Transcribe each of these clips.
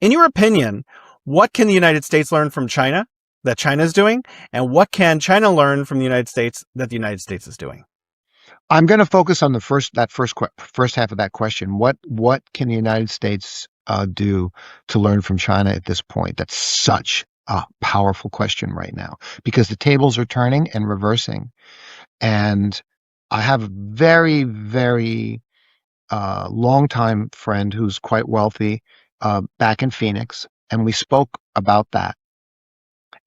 In your opinion, what can the United States learn from China that China is doing? And what can China learn from the United States that the United States is doing? I'm going to focus on the first half of that question. What can the United States do to learn from China at this point? That's such a powerful question right now because the tables are turning and reversing. And I have a very, very longtime friend who's quite wealthy back in Phoenix, and we spoke about that.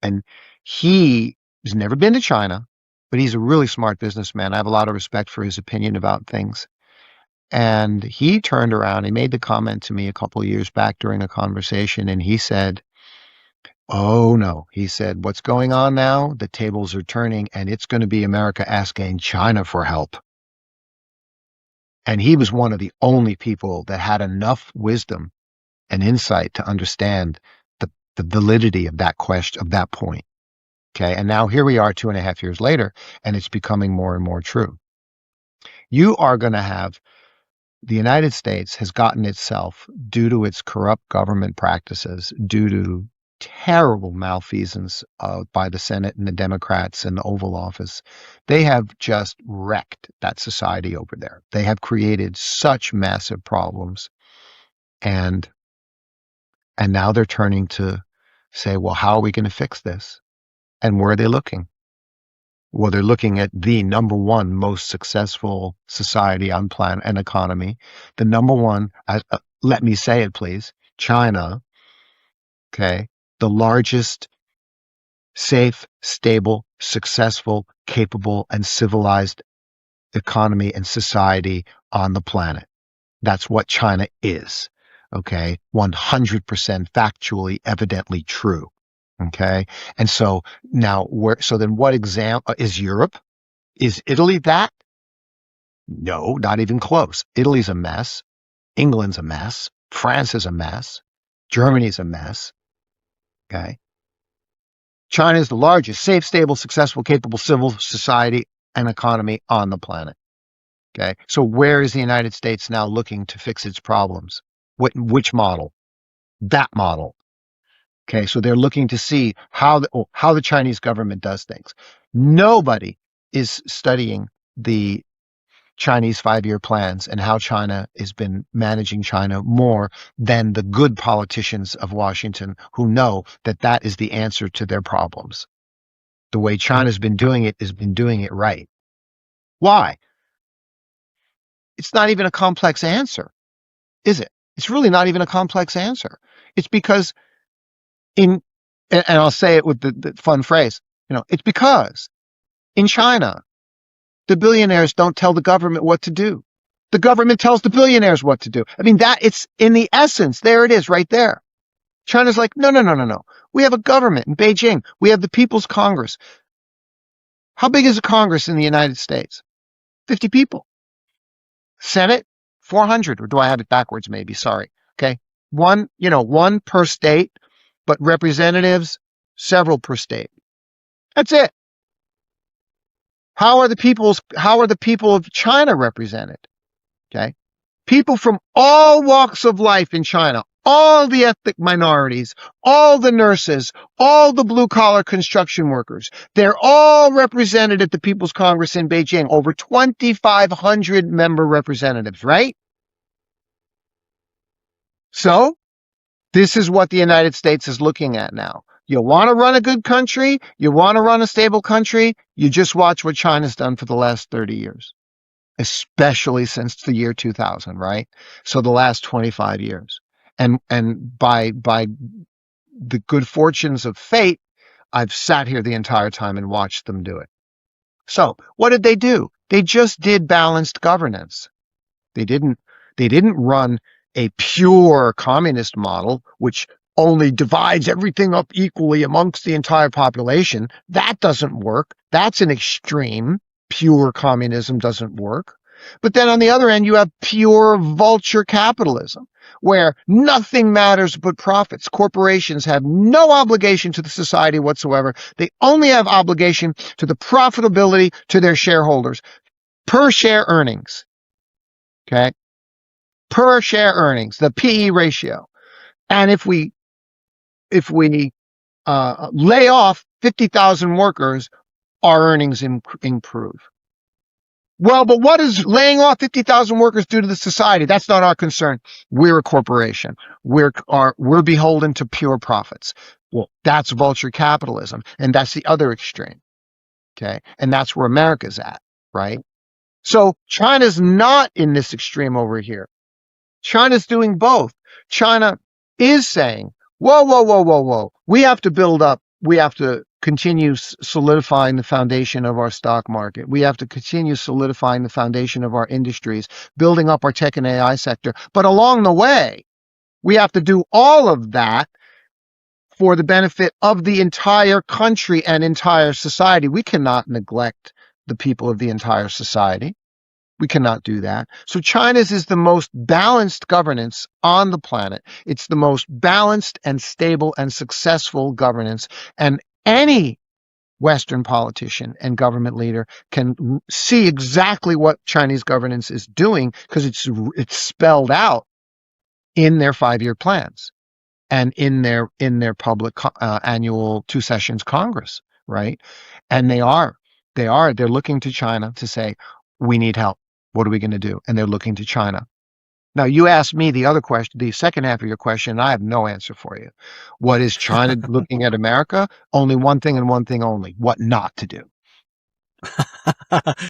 And he has never been to China, but he's a really smart businessman. I have a lot of respect for his opinion about things. And he turned around, he made the comment to me a couple of years back during a conversation, and he said, "Oh no," he said, "what's going on now? The tables are turning, and it's going to be America asking China for help." And he was one of the only people that had enough wisdom and insight to understand the validity of that question, of that point. Okay. And now here we are 2.5 years later, and it's becoming more and more true. You are going to have the United States has gotten itself, due to its corrupt government practices, due to terrible malfeasance by the Senate and the Democrats in the Oval Office, they have just wrecked that society over there. They have created such massive problems. And now they're turning to say, well, how are we going to fix this? And where are they looking? Well, they're looking at the number one most successful society on planet and economy. The number one, let me say it, please, China. Okay. The largest, safe, stable, successful, capable, and civilized economy and society on the planet. That's what China is. Okay. 100% factually, evidently true. Okay. And so now so then what example is Europe? Is Italy that? No, not even close. Italy's a mess. England's a mess. France is a mess. Germany's a mess. Okay. China is the largest safe, stable, successful, capable civil society and economy on the planet. Okay. So where is the United States now looking to fix its problems? Which model? That model. Okay, so they're looking to see how the Chinese government does things. Nobody is studying the Chinese 5-year plans and how China has been managing China more than the good politicians of Washington who know that that is the answer to their problems. The way China's been doing it has been doing it right. Why? It's not even a complex answer, is it? It's really not even a complex answer. It's because and I'll say it with the fun phrase, it's because in China, the billionaires don't tell the government what to do. The government tells the billionaires what to do. I mean, that it's in the essence, there it is right there. China's like, no. We have a government in Beijing. We have the People's Congress. How big is a Congress in the United States? 50 people. Senate, 400, or do I have it backwards maybe? Sorry. Okay. One per state. But representatives, several per state. That's it. How are the people of China represented? Okay. People from all walks of life in China, all the ethnic minorities, all the nurses, all the blue collar construction workers, they're all represented at the People's Congress in Beijing, over 2,500 member representatives, right? So, this is what the United States is looking at now. You want to run a good country? You want to run a stable country? You just watch what China's done for the last 30 years, especially since the year 2000, right? So the last 25 years. And by the good fortunes of fate, I've sat here the entire time and watched them do it. So what did they do? They just did balanced governance. They didn't run a pure communist model, which only divides everything up equally amongst the entire population. That doesn't work. That's an extreme. Pure communism doesn't work. But then on the other end, you have pure vulture capitalism, where nothing matters but profits. Corporations have no obligation to the society whatsoever. They only have obligation to the profitability to their shareholders, per share earnings. Okay? Per share earnings, the PE ratio. And if we lay off 50,000 workers, our earnings improve. Well, but what does laying off 50,000 workers do to the society? That's not our concern. We're a corporation. We're beholden to pure profits. Well, that's vulture capitalism, and that's the other extreme. Okay, and that's where America's at, right? So China's not in this extreme over here. China's doing both. China is saying, whoa, whoa, whoa, whoa, whoa. We have to build up. We have to continue solidifying the foundation of our stock market. We have to continue solidifying the foundation of our industries, building up our tech and AI sector. But along the way, we have to do all of that for the benefit of the entire country and entire society. We cannot neglect the people of the entire society. We cannot do that. So China's is the most balanced governance on the planet. It's the most balanced and stable and successful governance. And any Western politician and government leader can see exactly what Chinese governance is doing because it's spelled out in their 5-year plans and in their public annual 2 sessions Congress, right? And they're looking to China to say, we need help. What are we going to do? And they're looking to China. Now, you asked me the other question, the second half of your question, and I have no answer for you. What is China looking at America? Only one thing and one thing only, what not to do.